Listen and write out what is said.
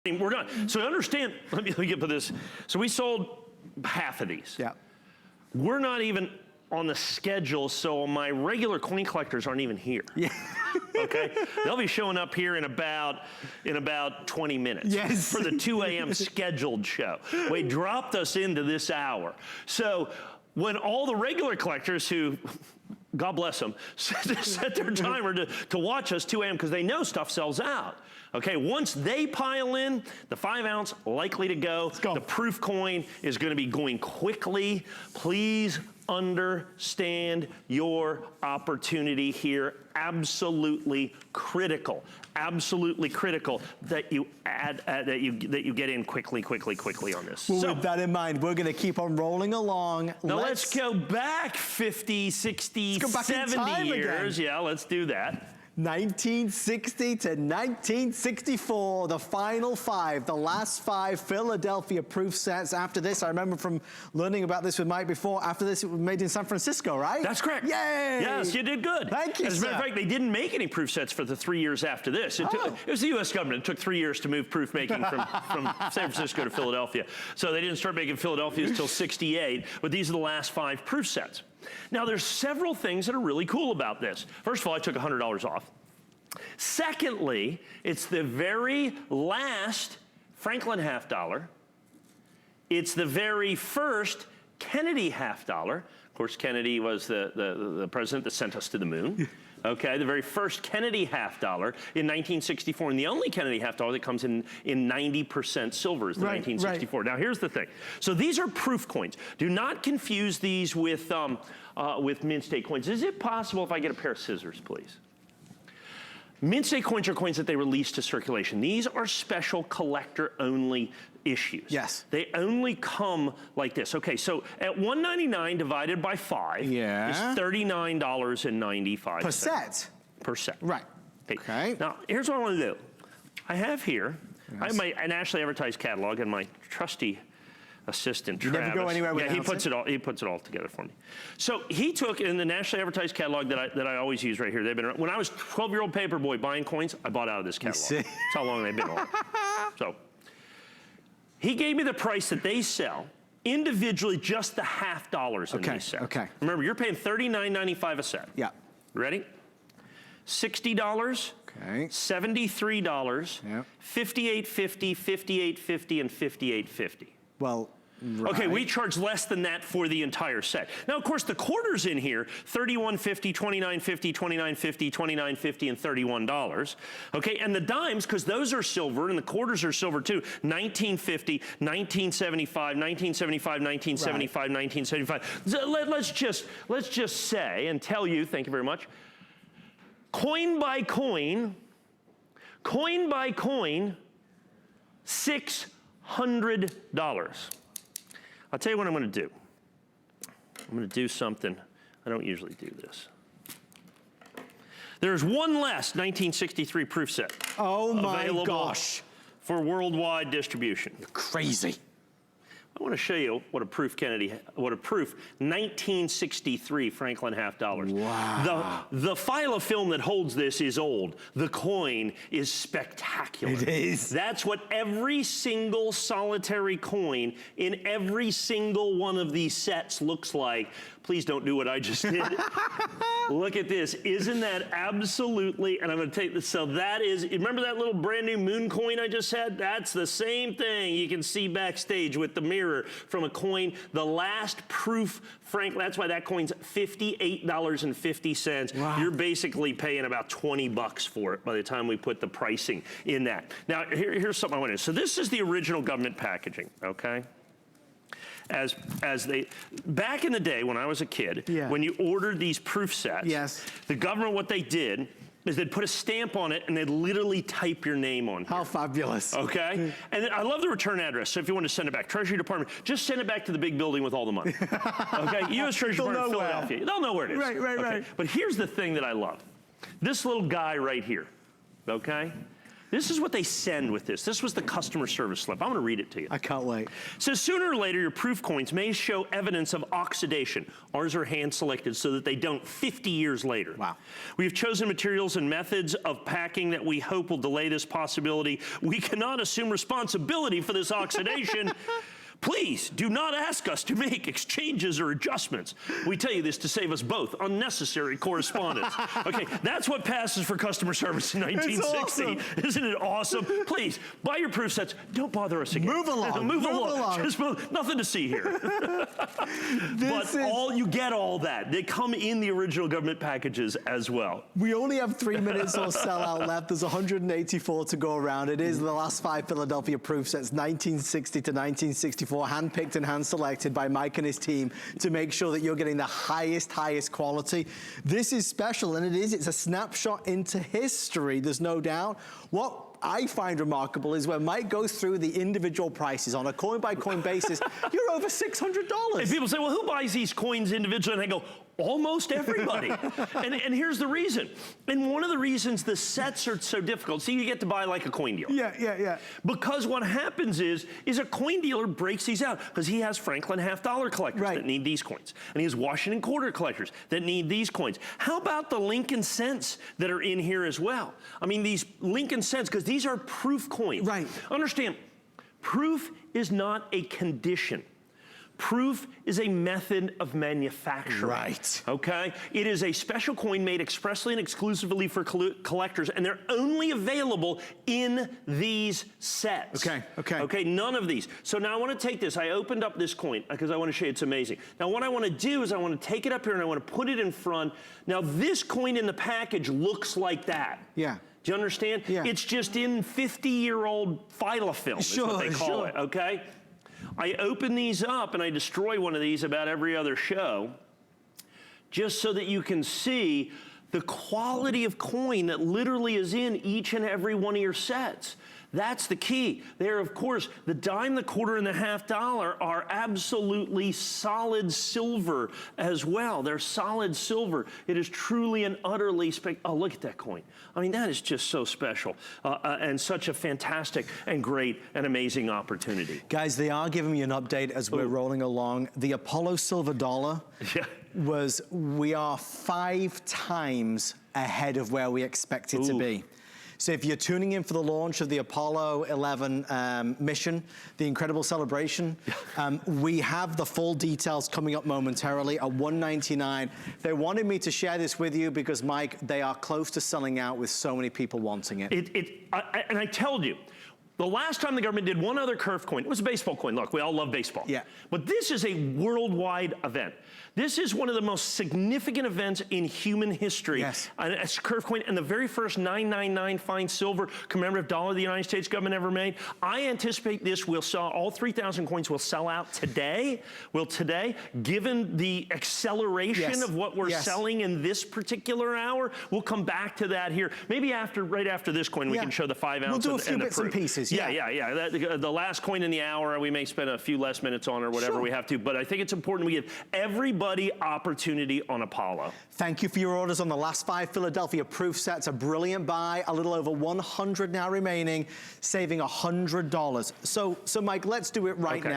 We're done. So understand, let me get to this. So we sold half of these. Yeah. We're not even on the schedule, so my regular coin collectors aren't even here. Yeah. Okay? They'll be showing up here in about 20 minutes. Yes. For the 2 a.m. scheduled show. We dropped us into this hour. So when all the regular collectors who, God bless them, set their timer to watch us 2 a.m. because they know stuff sells out. Okay, once they pile in, the 5 ounce likely to go. The proof coin is going to be going quickly. Please understand your opportunity here. Absolutely critical. Absolutely critical that you add that you get in quickly on this. Well, so, with that in mind, we're going to keep on rolling along. Now let's go back 50, 60, 70 years. Again. Yeah, let's do that. 1960 to 1964, the final 5, the last 5 Philadelphia proof sets. After this, I remember from learning about this with Mike before, after this it was made in San Francisco, right? That's correct. Yay! Yes, you did good. Thank you, As a matter of fact, they didn't make any proof sets for the 3 years after this. It was the U.S. government. It took 3 years to move proof making from San Francisco to Philadelphia. So they didn't start making Philadelphia until 68, but these are the last 5 proof sets. Now, there's several things that are really cool about this. First of all, I took $100 off. Secondly, it's the very last Franklin half dollar. It's the very first Kennedy half dollar. Of course, Kennedy was the president that sent us to the moon. Okay, the very first Kennedy half dollar in 1964, and the only Kennedy half dollar that comes in 90% silver is the 1964. Right. Now, here's the thing. So these are proof coins. Do not confuse these with mint state coins. Is it possible if I get a pair of scissors, please? Mint state coins are coins that they release to circulation. These are special collector-only issues. Yes. They only come like this. Okay, so at $1.99 divided by 5 is $39.95. Per set. Right. Okay. Now, here's what I want to do. I have here, I have my nationally advertised catalog and my trusty assistant, Travis. Never go anywhere without he puts it all together for me. So he took in the nationally advertised catalog that I always use right here. They've been around. When I was 12-year-old paperboy buying coins, I bought out of this catalog. That's how long they've been on. So he gave me the price that they sell individually, just the half dollars in these sets. Okay. Remember, you're paying $39.95 a set. Yeah. Ready? $60. Okay. $73. Yep. $58.50, $58.50, and $58.50. Well, right. Okay, we charge less than that for the entire set. Now, of course, the quarters in here, $31.50, $29.50, $29.50, $29.50, and $31. Okay, and the dimes, because those are silver, and the quarters are silver too, $19.50, $19.75, $19.75, $19.75, $19.75. Let's just say and tell you, thank you very much, coin by coin, $600. I'll tell you what I'm going to do. I'm going to do something. I don't usually do this. There's one less 1963 proof set. Oh my gosh. For worldwide distribution. You're crazy. I want to show you what a proof 1963 Franklin half dollars. Wow. The file of film that holds this is old. The coin is spectacular. It is. That's what every single solitary coin in every single one of these sets looks like. Please don't do what I just did. Look at this. Isn't that absolutely, and I'm going to take this, so that is, remember that little brand new moon coin I just had? That's the same thing you can see backstage with the mirror from a coin. The last proof, Frank, that's why that coin's $58.50. Wow. You're basically paying about 20 bucks for it by the time we put the pricing in that. Now, here's something I want to do. So this is the original government packaging, okay? As they, back in the day when I was a kid, when you ordered these proof sets, the government, what they did is they'd put a stamp on it and they'd literally type your name on here. How fabulous. Okay? And then I love the return address. So if you want to send it back, Treasury Department, just send it back to the big building with all the money. Okay? U.S. Treasury Department of Philadelphia. They'll know where it is. Right. But here's the thing that I love. This little guy right here, okay? This is what they send with this. This was the customer service slip. I'm gonna read it to you. I can't wait. So sooner or later, your proof coins may show evidence of oxidation. Ours are hand-selected so that they don't 50 years later. Wow. We have chosen materials and methods of packing that we hope will delay this possibility. We cannot assume responsibility for this oxidation. Please do not ask us to make exchanges or adjustments. We tell you this to save us both unnecessary correspondence. Okay, that's what passes for customer service in 1960. Awesome. Isn't it awesome? Please, buy your proof sets. Don't bother us again. Move along. Move along. Just move. Nothing to see here. You get all that. They come in the original government packages as well. We only have 3 minutes or sellout left. There's 184 to go around. It is the last 5 Philadelphia proof sets, 1960 to 1964. Hand-picked and hand-selected by Mike and his team to make sure that you're getting the highest quality. This is special, and it's a snapshot into history, there's no doubt. What I find remarkable is when Mike goes through the individual prices on a coin-by-coin basis, you're over $600. And people say, well, who buys these coins individually? And I go, almost everybody. and here's the reason. And one of the reasons the sets are so difficult, see, you get to buy like a coin dealer. Yeah. Because what happens is a coin dealer breaks these out because he has Franklin half-dollar collectors that need these coins. And he has Washington quarter collectors that need these coins. How about the Lincoln cents that are in here as well? I mean, these Lincoln cents, because these are proof coins. Right. Understand, proof is not a condition. Proof is a method of manufacturing. Right. Okay? It is a special coin made expressly and exclusively for collectors, and they're only available in these sets. Okay, none of these. So now I want to take this. I opened up this coin because I want to show you it's amazing. Now what I want to do is I want to take it up here and I want to put it in front. Now this coin in the package looks like that. Yeah. Do you understand? Yeah. It's just in 50-year-old phytofilm, is what they call it, okay? I open these up and I destroy one of these about every other show just so that you can see the quality of coin that literally is in each and every one of your sets. That's the key. There, of course, the dime, the quarter, and the half-dollar are absolutely solid silver as well. They're solid silver. It is truly and utterly oh, look at that coin. I mean, that is just so special and such a fantastic and great and amazing opportunity. Guys, they are giving me an update as we're rolling along. The Apollo silver dollar we are 5 times ahead of where we expect it to be. So if you're tuning in for the launch of the Apollo 11 mission, the incredible celebration, we have the full details coming up momentarily at $199. They wanted me to share this with you because, Mike, they are close to selling out with so many people wanting it. And I told you, the last time the government did one other curve coin, it was a baseball coin. Look, we all love baseball. Yeah. But this is a worldwide event. This is one of the most significant events in human history. Yes. It's a curve coin and the very first 999 fine silver commemorative dollar the United States government ever made. I anticipate this will sell, all 3,000 coins will sell out today. Given the acceleration of what we're selling in this particular hour, we'll come back to that here. Maybe right after this coin, we can show the 5 ounce. We'll do a few bits and pieces. The last coin in the hour, we may spend a few less minutes on or whatever we have to, but I think it's important we give everybody opportunity on Apollo. Thank you for your orders on the last 5 Philadelphia proof sets. A brilliant buy, a little over 100 now remaining, saving $100. So Mike, let's do it right now.